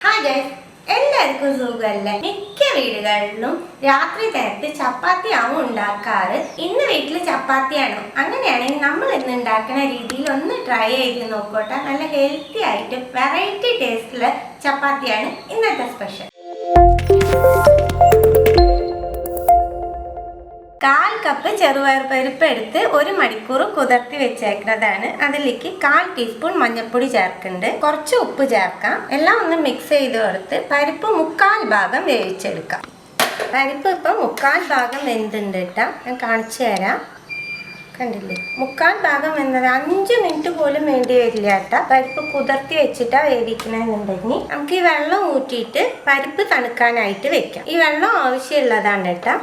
Hi guys, എല്ലാവർക്കും സുഖമല്ലേ? മിക്ക വീടുകളിലും രാത്രി നേരത്ത് ചപ്പാത്തിയാവും ഉണ്ടാക്കാറ്. ഇന്ന് വീട്ടിൽ ചപ്പാത്തിയാണോ? അങ്ങനെയാണെങ്കിൽ നമ്മൾ ഇന്ന് ഉണ്ടാക്കുന്ന രീതിയിൽ ഒന്ന് ട്രൈ ചെയ്ത് നോക്കട്ടെ. നല്ല ഹെൽത്തി ആയിട്ട് വെറൈറ്റി ടേസ്റ്റിലുള്ള ചപ്പാത്തിയാണ് ഇന്നത്തെ സ്പെഷ്യൽ. 1/4 കപ്പ് ചെറുപയർ പരിപ്പ് എടുത്ത് 1 മണിക്കൂർ കുതിർത്തി വെച്ചേക്കുന്നതാണ്. അതിലേക്ക് 1/4 ടീസ്പൂൺ മഞ്ഞൾപ്പൊടി ചേർക്കുന്നുണ്ട്. കുറച്ച് ഉപ്പ് ചേർക്കാം. എല്ലാം ഒന്ന് മിക്സ് ചെയ്ത് കൊടുത്ത് പരിപ്പ് 1/4 ഭാഗം വേവിച്ചെടുക്കാം. പരിപ്പ് ഇപ്പം 1/4 ഭാഗം വെന്തുണ്ട് കേട്ടോ. ഞാൻ കാണിച്ചു തരാം. കണ്ടില്ലേ, 1/4 ഭാഗം വെന്തത് 5 മിനിറ്റ് പോലും വേണ്ടി വരില്ല കേട്ടോ. പരിപ്പ് കുതിർത്തി വെച്ചിട്ടാ വേവിക്കണമെന്നുണ്ടെങ്കിൽ നമുക്ക് ഈ വെള്ളം ഊറ്റിയിട്ട് പരിപ്പ് തണുക്കാനായിട്ട് വെക്കാം. ഈ വെള്ളം ആവശ്യമുള്ളതാണ് കേട്ടോ.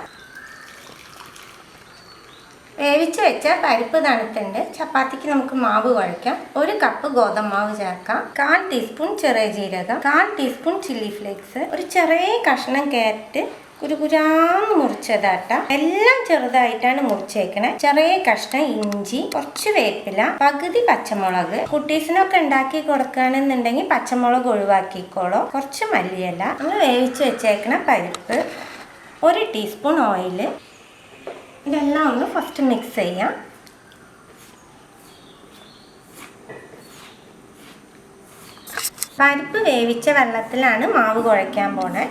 വേവിച്ച് വെച്ച പരിപ്പ് തണുത്തുണ്ട്. ചപ്പാത്തിക്ക് നമുക്ക് മാവ് കുഴയ്ക്കാം. 1 കപ്പ് ഗോതമ്പ് മാവ് ചേർക്കാം. 1/4 ടീസ്പൂൺ ചെറിയ ജീരകം, 1/4 ടീസ്പൂൺ ചില്ലി ഫ്ലേക്സ്, ഒരു ചെറിയ കഷ്ണം ക്യാരറ്റ് കുരുകുരാന്ന് മുറിച്ചതാട്ട. എല്ലാം ചെറുതായിട്ടാണ് മുറിച്ചേക്കണേ. ചെറിയ കഷ്ണം ഇഞ്ചി, കുറച്ച് വേപ്പില, പകുതി പച്ചമുളക്. കുട്ടീസിനൊക്കെ ഉണ്ടാക്കി കൊടുക്കുകയാണെന്നുണ്ടെങ്കിൽ പച്ചമുളക് ഒഴിവാക്കിക്കോളൂ. കുറച്ച് മല്ലിയില, നമ്മൾ വേവിച്ച് വെച്ചേക്കണ പരിപ്പ്, 1 ടീസ്പൂൺ ഓയിൽ. ഇതെല്ലാം ഒന്ന് ഫസ്റ്റ് മിക്സ് ചെയ്യാം. പരിപ്പ് വേവിച്ച വെള്ളത്തിലാണ് മാവ് കുഴയ്ക്കാൻ പോണേ.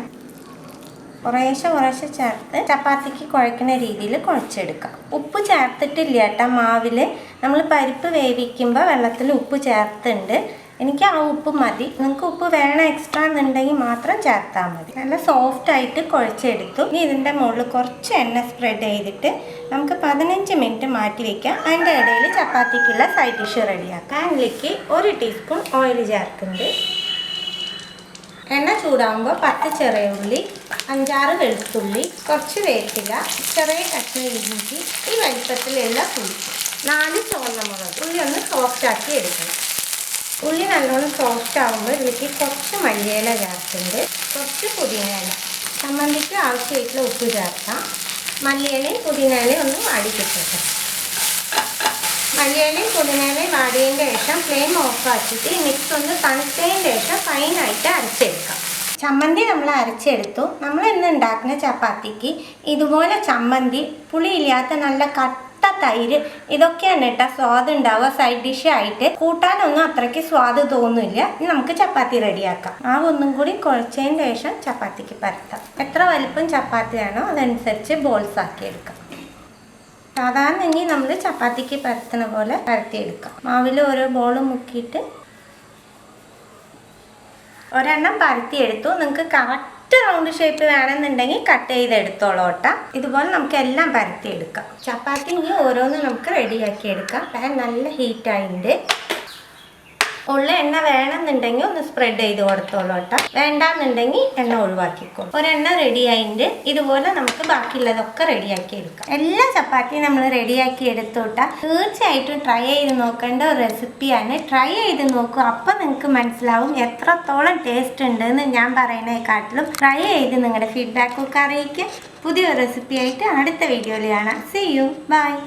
കുറേശ്ശെ ചേർത്ത് ചപ്പാത്തിക്ക് കുഴക്കുന്ന രീതിയിൽ കുഴച്ചെടുക്കാം. ഉപ്പ് ചേർത്തിട്ടില്ല കേട്ടോ മാവിൽ. നമ്മൾ പരിപ്പ് വേവിക്കുമ്പോൾ വെള്ളത്തിൽ ഉപ്പ് ചേർത്തുണ്ട്. എനിക്ക് ആ ഉപ്പ് മതി. നിങ്ങൾക്ക് ഉപ്പ് വേണം എക്സ്ട്രാ എന്നുണ്ടെങ്കിൽ മാത്രം ചേർത്താൽ മതി. നല്ല സോഫ്റ്റ് ആയിട്ട് കുഴച്ചെടുത്തു. ഇനി ഇതിൻ്റെ മുകളിൽ കുറച്ച് എണ്ണ സ്പ്രെഡ് ചെയ്തിട്ട് നമുക്ക് 15 മിനിറ്റ് മാറ്റി വയ്ക്കാം. അതിൻ്റെ ഇടയിൽ ചപ്പാത്തിക്കുള്ള സൈഡ് ഡിഷ് റെഡിയാക്കാം. അതിലേക്ക് 1 ടീസ്പൂൺ ഓയിൽ ചേർക്കുന്നുണ്ട്. എണ്ണ ചൂടാകുമ്പോൾ 10 ചെറിയ ഉള്ളി, 5-6 വെളുത്തുള്ളി, കുറച്ച് വേപ്പില, ചെറിയ കഷ്ണം ഇഞ്ചി, ഈ വലിപ്പത്തിലുള്ള പുളി, 4 ചുവന്ന മുളക്. ഉള്ളി ഒന്ന് സോഫ്റ്റാക്കി എടുക്കണം. ഉള്ളി നല്ലോണം സോഫ്റ്റ് ആകുമ്പോൾ ഇതിലേക്ക് കുറച്ച് മല്ലിയില ചേർക്കുന്നുണ്ട്, കുറച്ച് പുതിനയില. ചമ്മന്തിക്ക് ആവശ്യമായിട്ടുള്ള ഉപ്പ് ചേർക്കാം. മല്ലിയിലയും പുതിനയിലയും ഒന്ന് വാടി കിട്ടട്ടെ. മല്ലിയിലയും പുതിനയിലയും വാടിയതിൻ്റെ ശേഷം ഫ്ലെയിം ഓഫാക്കിയിട്ട് ഈ മിക്സ് ഒന്ന് തണുത്തതിന് ശേഷം ഫൈനായിട്ട് അരച്ചെടുക്കാം. ചമ്മന്തി നമ്മൾ അരച്ചെടുത്തു. നമ്മൾ ഇന്ന് ഉണ്ടാക്കുന്ന ചപ്പാത്തിക്ക് ഇതുപോലെ ചമ്മന്തി, പുളിയില്ലാത്ത നല്ല കട്ട തൈര്, ഇതൊക്കെയാണ് കേട്ടോ സ്വാദ് ഉണ്ടാവുക. സൈഡ് ഡിഷ് ആയിട്ട് കൂട്ടാനൊന്നും അത്രയ്ക്ക് സ്വാദ് തോന്നില്ല. ഇനി നമുക്ക് ചപ്പാത്തി റെഡിയാക്കാം. മാവ് ഒന്നും കൂടി കുഴച്ചതിന് ശേഷം ചപ്പാത്തിക്ക് പരത്താം. എത്ര വലിപ്പം ചപ്പാത്തിയാണോ അതനുസരിച്ച് ബോൾസ് ആക്കി എടുക്കാം. സാധാരണ എങ്കിൽ നമ്മൾ ചപ്പാത്തിക്ക് പരത്തുന്ന പോലെ പരത്തിയെടുക്കാം. മാവിൽ ഓരോ ബോളും മുക്കിയിട്ട് ഒരെണ്ണം പരത്തിയെടുത്തു. നിങ്ങൾക്ക് കറക്റ്റ് റൗണ്ട് ഷേപ്പ് വേണമെന്നുണ്ടെങ്കിൽ കട്ട് ചെയ്തെടുത്തോളൂ കേട്ടോ. ഇതുപോലെ നമുക്ക് എല്ലാം പരത്തിയെടുക്കാം. ചപ്പാത്തി ഇനി ഓരോന്നും നമുക്ക് റെഡിയാക്കി എടുക്കാം. പാൻ നല്ല ഹീറ്റായിട്ടുണ്ട്. ഉള്ള എണ്ണ വേണമെന്നുണ്ടെങ്കിൽ ഒന്ന് സ്പ്രെഡ് ചെയ്ത് കൊടുത്തോളൂ കേട്ടോ. വേണ്ടാന്നുണ്ടെങ്കിൽ എണ്ണ ഒഴിവാക്കിക്കോളൂ. ഒരെണ്ണ റെഡി ആയിട്ടുണ്ട്. ഇതുപോലെ നമുക്ക് ബാക്കിയുള്ളതൊക്കെ റെഡിയാക്കി എടുക്കാം. എല്ലാ ചപ്പാത്തിയും നമ്മൾ റെഡിയാക്കി എടുത്തോട്ടാ. തീർച്ചയായിട്ടും ട്രൈ ചെയ്ത് നോക്കേണ്ട ഒരു റെസിപ്പിയാണ്. ട്രൈ ചെയ്ത് നോക്കൂ. അപ്പം നിങ്ങൾക്ക് മനസ്സിലാവും എത്രത്തോളം ടേസ്റ്റ് ഉണ്ടെന്ന്. ഞാൻ പറയുന്നതിനെക്കാട്ടിലും ട്രൈ ചെയ്ത് നിങ്ങളുടെ ഫീഡ്ബാക്കൊക്കെ അറിയിക്കുക. പുതിയൊരു റെസിപ്പിയായിട്ട് അടുത്ത വീഡിയോയിൽ കാണാം. See you. Bye.